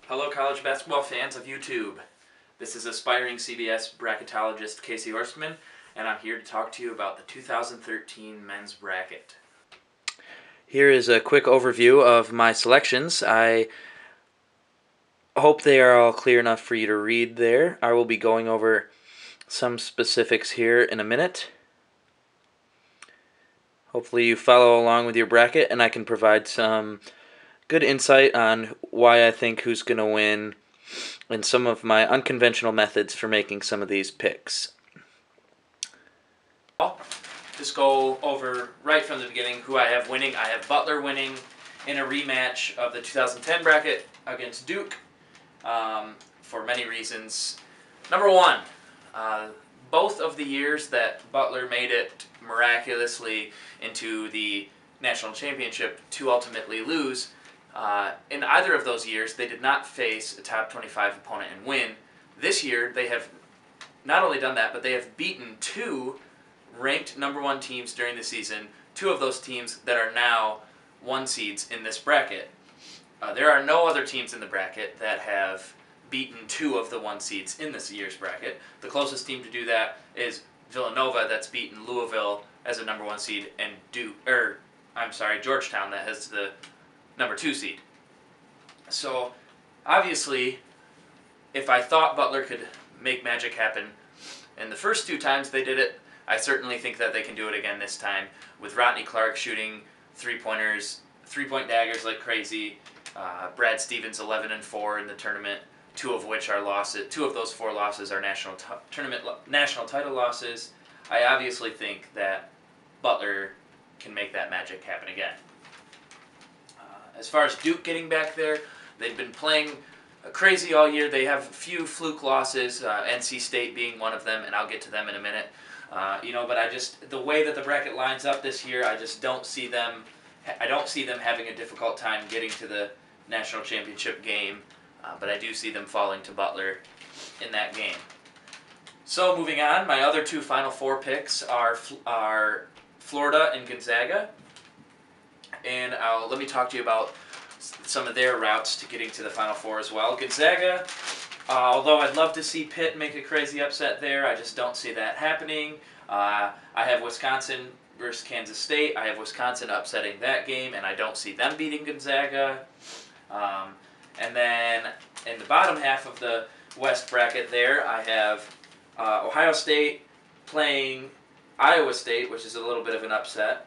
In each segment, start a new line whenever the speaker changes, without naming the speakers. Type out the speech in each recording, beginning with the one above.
Hello, college basketball fans of YouTube. This is aspiring CBS bracketologist KC Horstman, and I'm here to talk to you about the 2013 men's bracket. Here is a quick overview of my selections. I hope they are all clear enough for you to read there. I will be going over some specifics here in a minute. Hopefully you follow along with your bracket, and I can provide some good insight on why I think who's going to win and some of my unconventional methods for making some of these picks. I'll just go over right from the beginning who I have winning. I have Butler winning in a rematch of the 2010 bracket against Duke for many reasons. Number one, both of the years that Butler made it miraculously into the national championship to ultimately lose, in either of those years, they did not face a top 25 opponent and win. This year, they have not only done that, but they have beaten two ranked number one teams during the season, two of those teams that are now one seeds in this bracket. There are no other teams in the bracket that have beaten two of the one seeds in this year's bracket. The closest team to do that is Villanova, that's beaten Louisville as a number one seed, and Georgetown, that has the number two seed. So, obviously, if I thought Butler could make magic happen, and the first two times they did it, I certainly think that they can do it again this time, with Rodney Clark shooting three-pointers, three-point daggers like crazy, Brad Stevens 11-4 in the tournament, two of which are losses. Two of those four losses are national title losses. I obviously think that Butler can make that magic happen again. As far as Duke getting back there, they've been playing crazy all year. They have a few fluke losses, NC State being one of them, and I'll get to them in a minute. But the way that the bracket lines up this year, I just don't see them. I don't see them having a difficult time getting to the national championship game, but I do see them falling to Butler in that game. So moving on, my other two Final Four picks are Florida and Gonzaga. And let me talk to you about some of their routes to getting to the Final Four as well. Gonzaga, although I'd love to see Pitt make a crazy upset there, I just don't see that happening. I have Wisconsin versus Kansas State. I have Wisconsin upsetting that game, and I don't see them beating Gonzaga. And then in the bottom half of the West bracket there, I have Ohio State playing Iowa State, which is a little bit of an upset.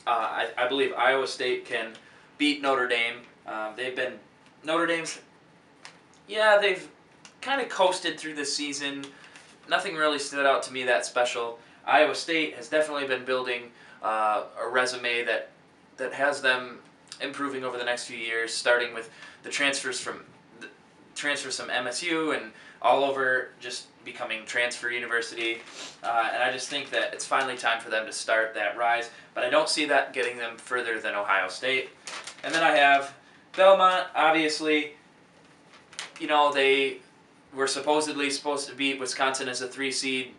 I believe Iowa State can beat Notre Dame. They've kind of coasted through this season. Nothing really stood out to me that special. Iowa State has definitely been building a resume that has them improving over the next few years, starting with the transfers from MSU and all over, just becoming transfer university, and I just think that it's finally time for them to start that rise, but I don't see that getting them further than Ohio State. And then I have Belmont. Obviously, they were supposed to beat Wisconsin as a 3 seed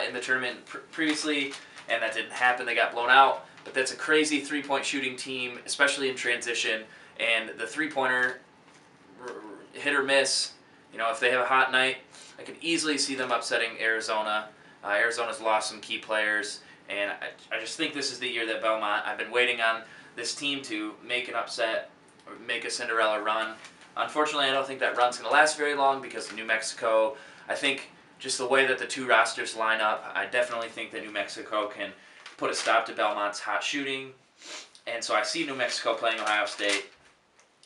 in the tournament previously, and that didn't happen. They got blown out, but that's a crazy three-point shooting team, especially in transition, and the three-pointer, hit or miss, if they have a hot night, I could easily see them upsetting Arizona. Arizona's lost some key players, and I just think this is the year that Belmont, I've been waiting on this team to make an upset, or make a Cinderella run. Unfortunately, I don't think that run's going to last very long because of New Mexico. I think just the way that the two rosters line up, I definitely think that New Mexico can put a stop to Belmont's hot shooting. And so I see New Mexico playing Ohio State.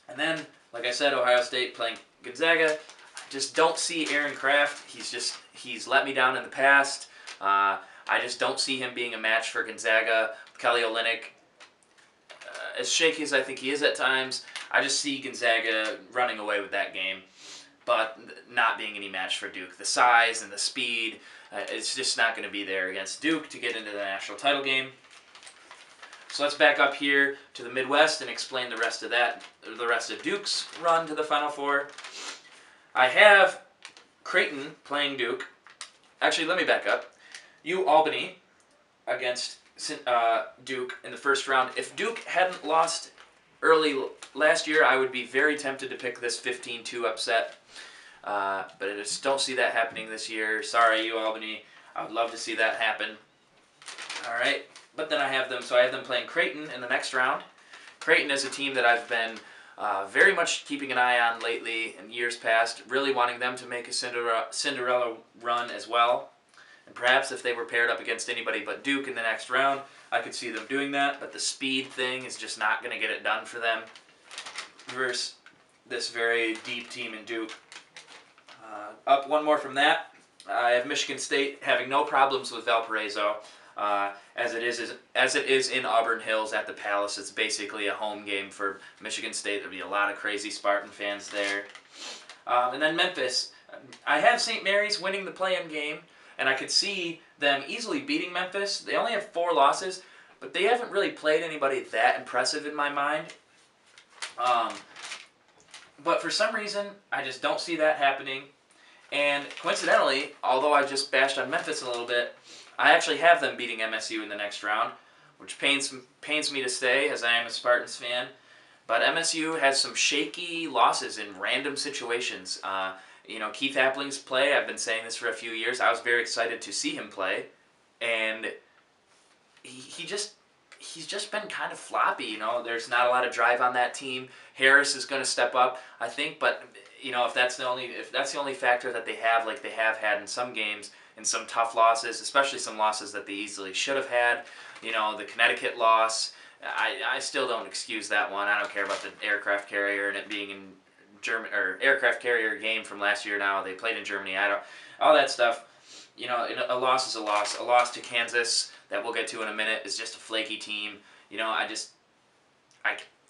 And then, like I said, Ohio State playing Gonzaga. I just don't see Aaron Kraft. He's let me down in the past. I just don't see him being a match for Gonzaga. Kelly Olynyk, as shaky as I think he is at times, I just see Gonzaga running away with that game, but not being any match for Duke. The size and the speed, it's just not going to be there against Duke to get into the national title game. So let's back up here to the Midwest and explain the rest of Duke's run to the Final Four. I have Creighton playing Duke. Actually, let me back up. Albany against Duke in the first round. If Duke hadn't lost last year, I would be very tempted to pick this 15-2 upset. But I just don't see that happening this year. Sorry, you Albany. I would love to see that happen. All right. But then I have them playing Creighton in the next round. Creighton is a team that I've been very much keeping an eye on lately in years past, really wanting them to make a Cinderella run as well. And perhaps if they were paired up against anybody but Duke in the next round, I could see them doing that. But the speed thing is just not going to get it done for them versus this very deep team in Duke. Up one more from that, I have Michigan State having no problems with Valparaiso. As it is in Auburn Hills at the Palace, it's basically a home game for Michigan State. There'll be a lot of crazy Spartan fans there. And then Memphis, I have St. Mary's winning the play-in game, and I could see them easily beating Memphis. They only have 4 losses, but they haven't really played anybody that impressive in my mind. But for some reason, I just don't see that happening. And coincidentally, although I just bashed on Memphis a little bit, I actually have them beating MSU in the next round, which pains me to say as I am a Spartans fan. But MSU has some shaky losses in random situations. Keith Appling's play, I've been saying this for a few years. I was very excited to see him play. And he's just been kind of floppy. There's not a lot of drive on that team. Harris is going to step up, I think, but if that's the only factor that they have, like they have had in some games, in some tough losses, especially some losses that they easily should have had. The Connecticut loss, I still don't excuse that one. I don't care about the aircraft carrier and it being in Germany, or aircraft carrier game from last year. Now they played in Germany. All that stuff. A loss is a loss. A loss to Kansas that we'll get to in a minute is just a flaky team.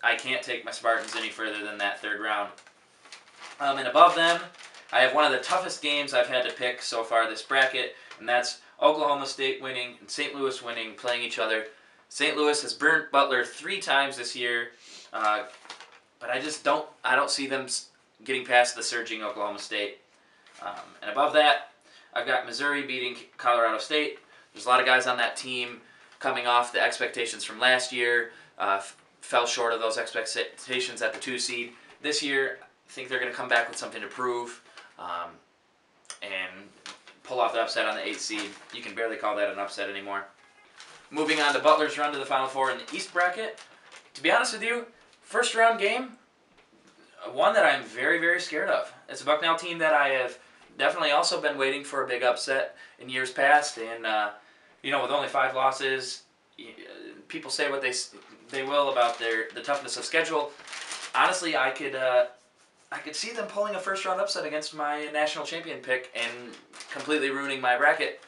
I can't take my Spartans any further than that third round. And above them, I have one of the toughest games I've had to pick so far this bracket, and that's Oklahoma State winning and St. Louis winning, playing each other. St. Louis has burnt Butler 3 times this year, but I don't see them getting past the surging Oklahoma State. And above that, I've got Missouri beating Colorado State. There's a lot of guys on that team coming off the expectations from last year, fell short of those expectations at the 2 seed. This year, I think they're going to come back with something to prove and pull off the upset on the 8th seed. You can barely call that an upset anymore. Moving on to Butler's run to the Final Four in the East bracket. To be honest with you, first round game, one that I'm very, very scared of. It's a Bucknell team that I have definitely also been waiting for a big upset in years past. And, with only 5 losses, people say what they will about the toughness of schedule. Honestly, I could see them pulling a first-round upset against my national champion pick and completely ruining my bracket.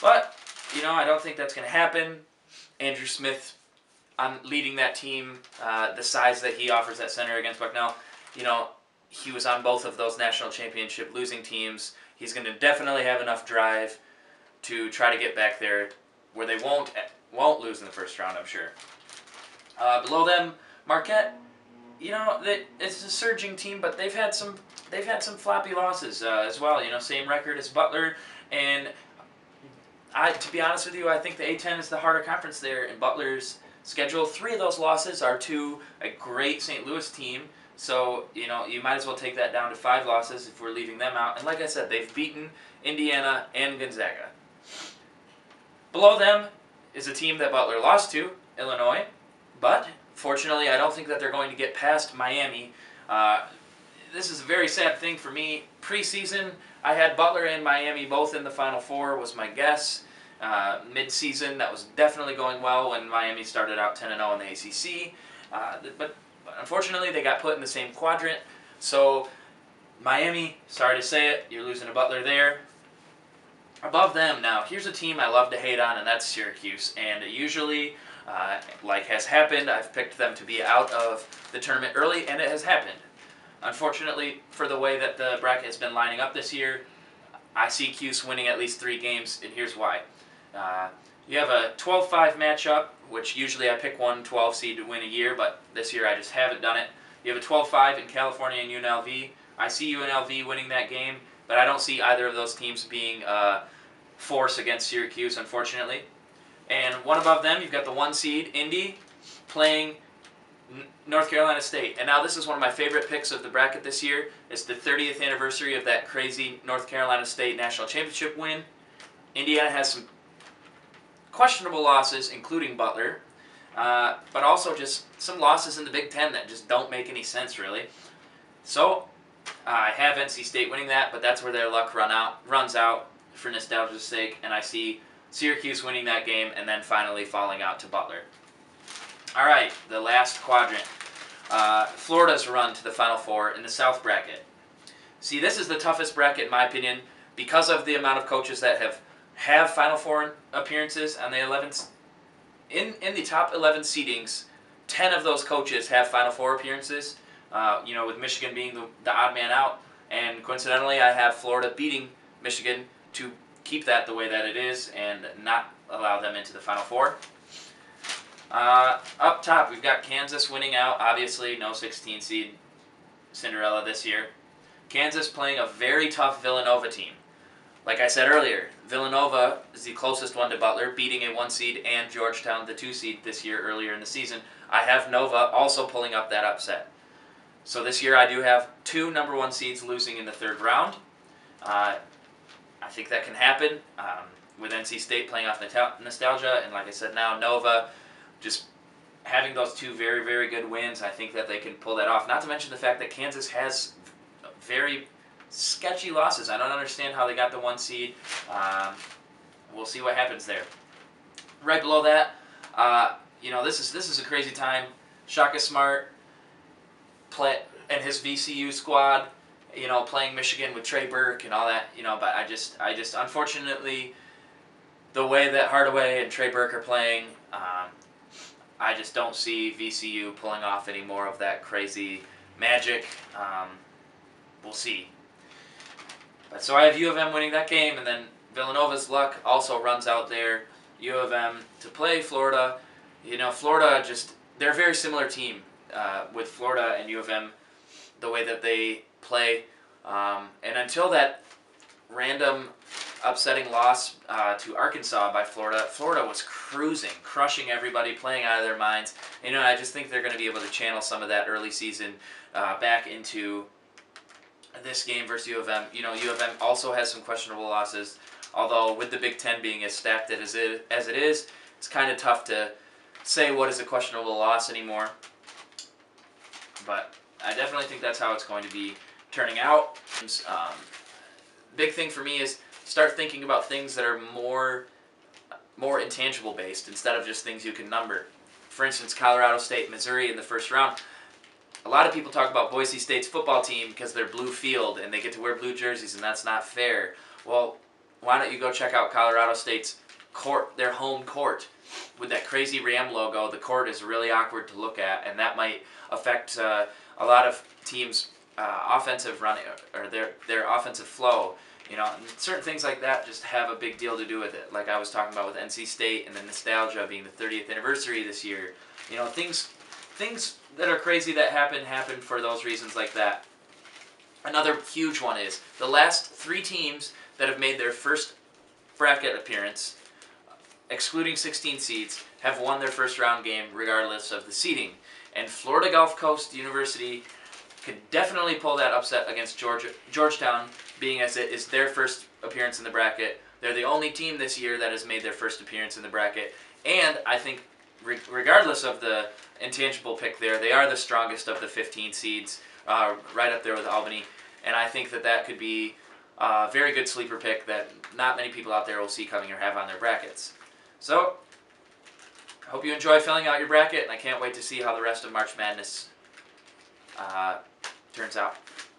But, I don't think that's going to happen. Andrew Smith, leading that team, the size that he offers at center against Bucknell, he was on both of those national championship losing teams. He's going to definitely have enough drive to try to get back there where they won't lose in the first round, I'm sure. Below them, Marquette. It's a surging team, but they've had some floppy losses as well. Same record as Butler, and to be honest with you, I think the A-10 is the harder conference there in Butler's schedule. 3 of those losses are to a great St. Louis team, so you might as well take that down to 5 losses if we're leaving them out. And like I said, they've beaten Indiana and Gonzaga. Below them is a team that Butler lost to, Illinois, but fortunately, I don't think that they're going to get past Miami. This is a very sad thing for me. Preseason, I had Butler and Miami both in the Final Four, was my guess. Mid-season, that was definitely going well when Miami started out 10-0 in the ACC. But unfortunately, they got put in the same quadrant. So, Miami, sorry to say it, you're losing to Butler there. Above them, now, here's a team I love to hate on, and that's Syracuse. And usually, like has happened, I've picked them to be out of the tournament early, and it has happened. Unfortunately, for the way that the bracket has been lining up this year, I see Cuse winning at least 3 games, and here's why. You have a 12-5 matchup, which usually I pick one 12 seed to win a year, but this year I just haven't done it. You have a 12-5 in California and UNLV. I see UNLV winning that game, but I don't see either of those teams being a force against Syracuse, unfortunately. And one above them, you've got the 1 seed, Indy, playing North Carolina State. And now this is one of my favorite picks of the bracket this year. It's the 30th anniversary of that crazy North Carolina State national championship win. Indiana has some questionable losses, including Butler, but also just some losses in the Big Ten that just don't make any sense, really. So I have NC State winning that, but that's where their luck runs out for nostalgia's sake, and I see Syracuse winning that game and then finally falling out to Butler. All right, the last quadrant. Florida's run to the Final Four in the South bracket. See, this is the toughest bracket in my opinion because of the amount of coaches that have Final Four appearances on the 11th. In the top 11 seedings, 10 of those coaches have Final Four appearances. With Michigan being the odd man out, and coincidentally, I have Florida beating Michigan to keep that the way that it is and not allow them into the Final Four. Up top, we've got Kansas winning out. Obviously, no 16 seed Cinderella this year. Kansas playing a very tough Villanova team. Like I said earlier, Villanova is the closest one to Butler, beating a 1 seed and Georgetown, the 2 seed this year earlier in the season. I have Nova also pulling up that upset. So this year I do have 2 number 1 seeds losing in the 3rd round. I think that can happen with NC State playing off nostalgia, and like I said now, Nova just having those 2 very, very good wins. I think that they can pull that off. Not to mention the fact that Kansas has very sketchy losses. I don't understand how they got the 1 seed. We'll see what happens there. Right below that, this is a crazy time. Shaka Smart and his VCU squad, playing Michigan with Trey Burke and all that, but I just unfortunately, the way that Hardaway and Trey Burke are playing, I just don't see VCU pulling off any more of that crazy magic. We'll see. But so I have U of M winning that game, and then Villanova's luck also runs out there. U of M to play Florida. Florida they're a very similar team with Florida and U of M, the way that they play. And until that random upsetting loss to Arkansas by Florida was cruising, crushing everybody, playing out of their minds. I just think they're going to be able to channel some of that early season back into this game versus U of M. U of M also has some questionable losses, although with the Big Ten being as stacked as it is, it's kind of tough to say what is a questionable loss anymore. But I definitely think that's how it's going to be turning out. Big thing for me is start thinking about things that are more intangible based instead of just things you can number. For instance, Colorado State, Missouri in the 1st round. A lot of people talk about Boise State's football team because they're blue field and they get to wear blue jerseys, and that's not fair. Well, why don't you go check out Colorado State's court, their home court, with that crazy Ram logo? The court is really awkward to look at, and that might affect a lot of teams' offensive running or their offensive flow. Certain things like that just have a big deal to do with it. Like I was talking about with NC State and the nostalgia being the 30th anniversary this year. Things that are crazy that happen for those reasons like that. Another huge one is the last 3 teams that have made their first bracket appearance, excluding 16 seeds, have won their 1st round game regardless of the seeding. And Florida Gulf Coast University could definitely pull that upset against Georgetown, being as it is their first appearance in the bracket. They're the only team this year that has made their first appearance in the bracket. And I think regardless of the intangible pick there, they are the strongest of the 15 seeds, right up there with Albany. And I think that could be a very good sleeper pick that not many people out there will see coming or have on their brackets. So, I hope you enjoy filling out your bracket, and I can't wait to see how the rest of March Madness turns out.